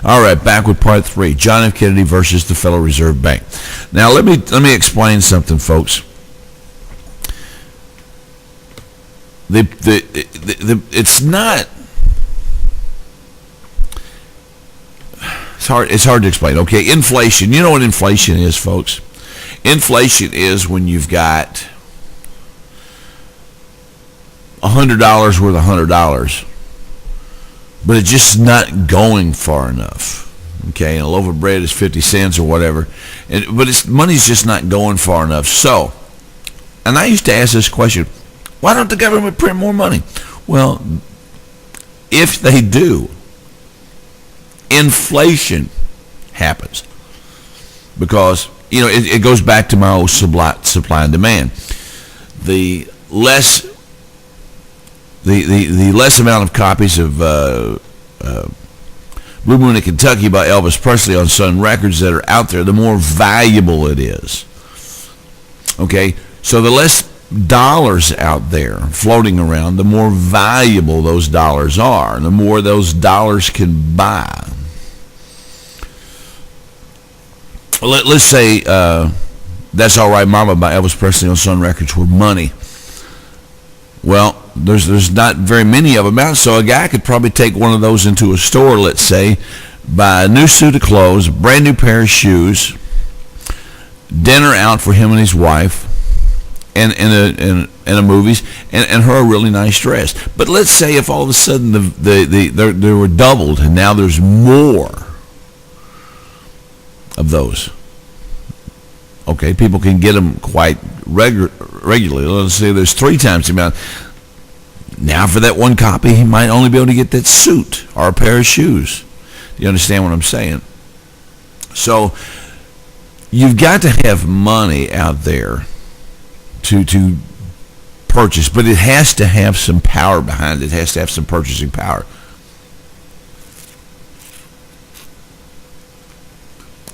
All right, back with part 3, John F. Kennedy versus the Federal Reserve Bank. Now, let me explain something, folks. It's not. It's hard to explain. Okay, inflation. You know what inflation is, folks? Inflation is when you've got $100 worth of $100, but it's just not going far enough. Okay, and a loaf of bread is 50 cents or whatever, but money's just not going far enough. So, and I used to ask this question: why don't the government print more money? Well, if they do, inflation happens, because it goes back to my old supply and demand. The less amount of copies of Blue Moon in Kentucky by Elvis Presley on Sun Records that are out there, the more valuable it is. Okay, so the less dollars out there floating around, the more valuable those dollars are, the more those dollars can buy. Let's say That's All Right Mama by Elvis Presley on Sun Records were money. Well, there's not very many of them out, so a guy could probably take one of those into a store, let's say, buy a new suit of clothes, a brand new pair of shoes, dinner out for him and his wife, and a movies, and her a really nice dress. But let's say if all of a sudden they were doubled, and now there's more of those. Okay, people can get them quite regularly. Let's say there's 3 times the amount. Now for that one copy, he might only be able to get that suit or a pair of shoes. Do you understand what I'm saying? So you've got to have money out there to purchase, but it has to have some power behind it. It has to have some purchasing power.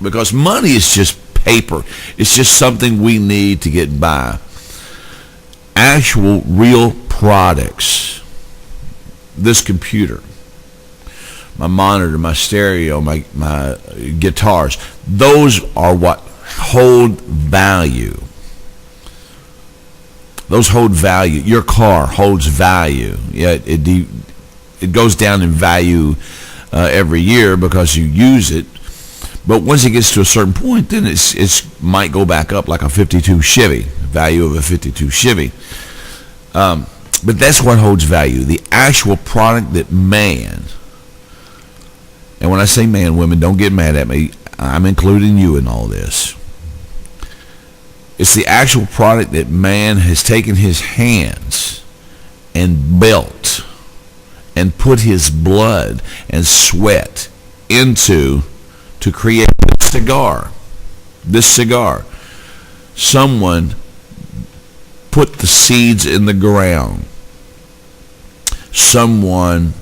Because money is just paper. It's just something we need to get by. Actual, real products. This computer, my monitor, my stereo, my guitars, those are what hold value. Those hold value. Your car holds value. Yeah, it goes down in value every year because you use it. But once it gets to a certain point, then it's might go back up like a 52 Chevy, value of a 52 Chevy. But that's what holds value, the actual product that man, and when I say man, women, don't get mad at me, I'm including you in all this. It's the actual product that man has taken his hands and built and put his blood and sweat into to create this cigar. This cigar. Someone put the seeds in the ground. Someone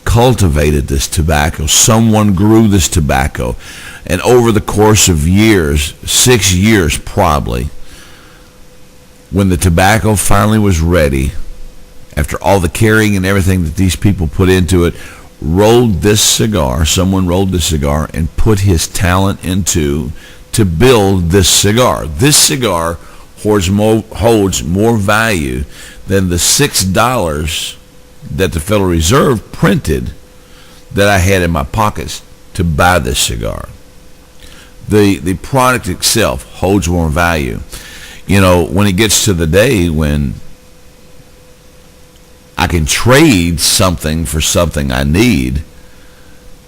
cultivated this tobacco. Someone grew this tobacco. And over the course of years, 6 years probably, when the tobacco finally was ready, after all the carrying and everything that these people put into it, someone rolled this cigar and put his talent into to build this cigar. This cigar holds more value than the $6 that the Federal Reserve printed that I had in my pockets to buy this cigar. The product itself holds more value. You know, when it gets to the day when I can trade something for something I need,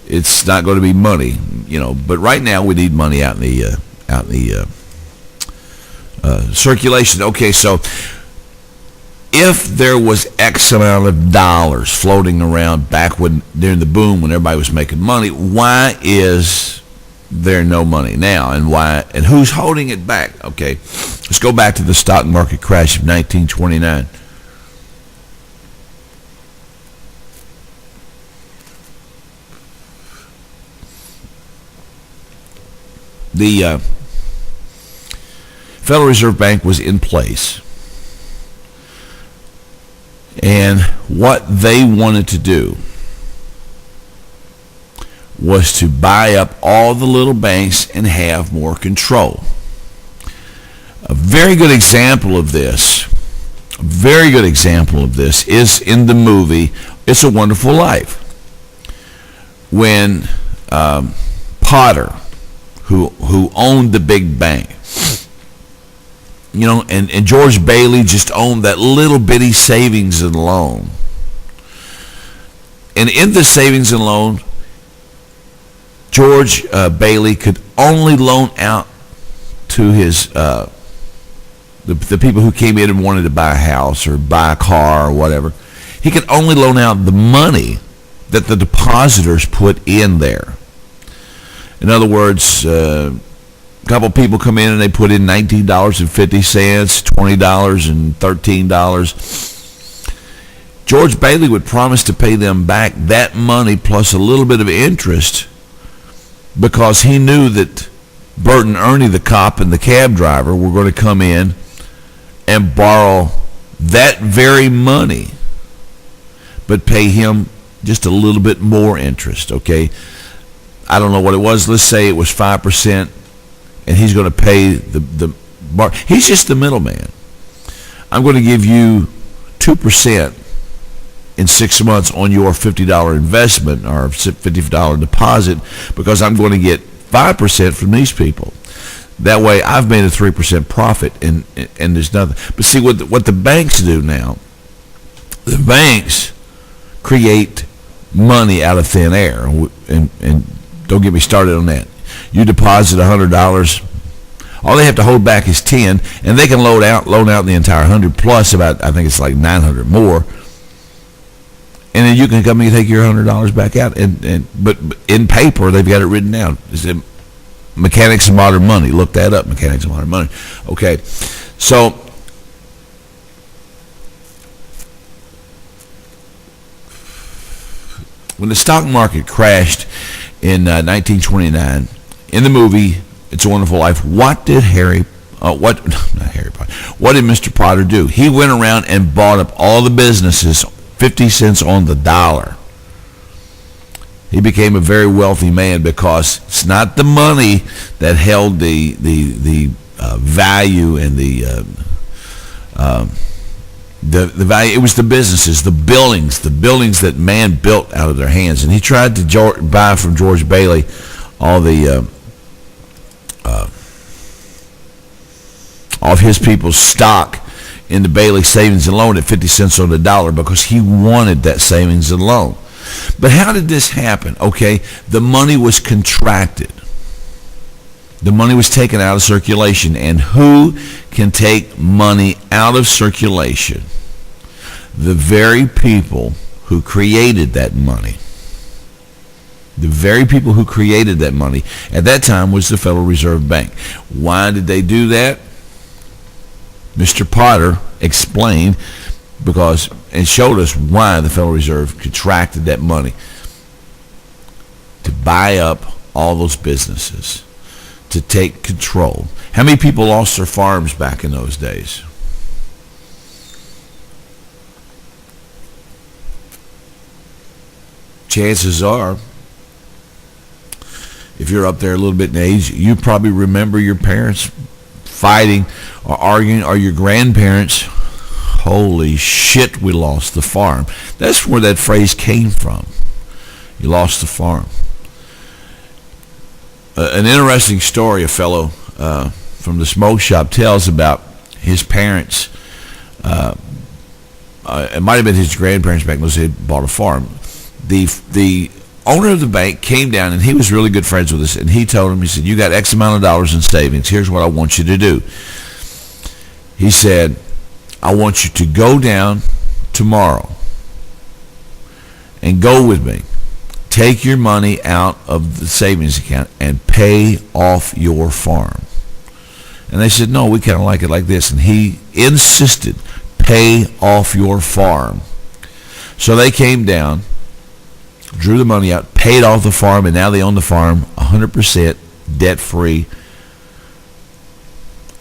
it's not going to be money, you know. But right now we need money out in the circulation. Okay, so if there was X amount of dollars floating around back during the boom when everybody was making money, why is there no money now, and why, and who's holding it back? Okay, let's go back to the stock market crash of 1929. The Federal Reserve Bank was in place, and what they wanted to do was to buy up all the little banks and have more control. A very good example of this is in the movie It's a Wonderful Life, when Potter, who owned the big bank, and George Bailey just owned that little bitty savings and loan. And in the savings and loan, George Bailey could only loan out to his the people who came in and wanted to buy a house or buy a car or whatever. He could only loan out the money that the depositors put in there. In other words, a couple people come in and they put in $19.50, $20, and $13. George Bailey would promise to pay them back that money plus a little bit of interest, because he knew that Bert and Ernie, the cop and the cab driver, were going to come in and borrow that very money, but pay him just a little bit more interest, okay? I don't know what it was. Let's say it was 5%, and he's going to pay the bar. He's just the middleman. I'm going to give you 2% in 6 months on your $50 investment or $50 deposit, because I'm going to get 5% from these people. That way I've made a 3% profit, and there's nothing. But see, what the banks do now, the banks create money out of thin air, and don't get me started on that. You deposit $100, all they have to hold back is 10, and they can loan out the entire 100 plus about, I think it's like 900 more. And then you can come and take your $100 back out, but in paper they've got it written down. It's Mechanics of Modern Money. Look that up, Mechanics of Modern Money. Okay, so when the stock market crashed in 1929, in the movie It's a Wonderful Life, what did Mr. Potter do? He went around and bought up all the businesses, 50 cents on the dollar. He became a very wealthy man, because it's not the money that held the value and the value. It was the businesses, the buildings that man built out of their hands. And he tried to buy from George Bailey all of his people's stock in the Bailey savings and loan at 50 cents on the dollar, because he wanted that savings and loan. But how did this happen? Okay, the money was contracted. The money was taken out of circulation. And who can take money out of circulation? The very people who created that money. The very people who created that money at that time was the Federal Reserve Bank. Why did they do that? Mr. Potter explained and showed us why the Federal Reserve contracted that money, to buy up all those businesses, to take control. How many people lost their farms back in those days? Chances are, if you're up there a little bit in age, you probably remember your parents fighting or arguing, or your grandparents. Holy shit, we lost the farm. That's where that phrase came from. You lost the farm. An interesting story a fellow from the smoke shop tells about his parents. It might have been his grandparents back when they had bought a farm. The owner of the bank came down, and he was really good friends with us, and he told him, he said, you got X amount of dollars in savings. Here's what I want you to do. He said, I want you to go down tomorrow and go with me. Take your money out of the savings account and pay off your farm. And they said, no, we kind of like it like this. And he insisted, pay off your farm. So they came down, drew the money out, paid off the farm, and now they own the farm 100% debt-free.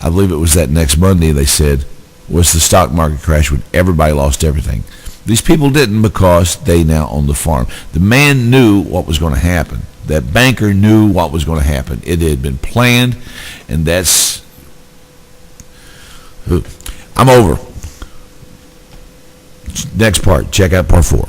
I believe it was that next Monday, they said, was the stock market crash when everybody lost everything. These people didn't, because they now own the farm. The man knew what was going to happen. That banker knew what was going to happen. It had been planned, and that's... I'm over. Next part. Check out part 4.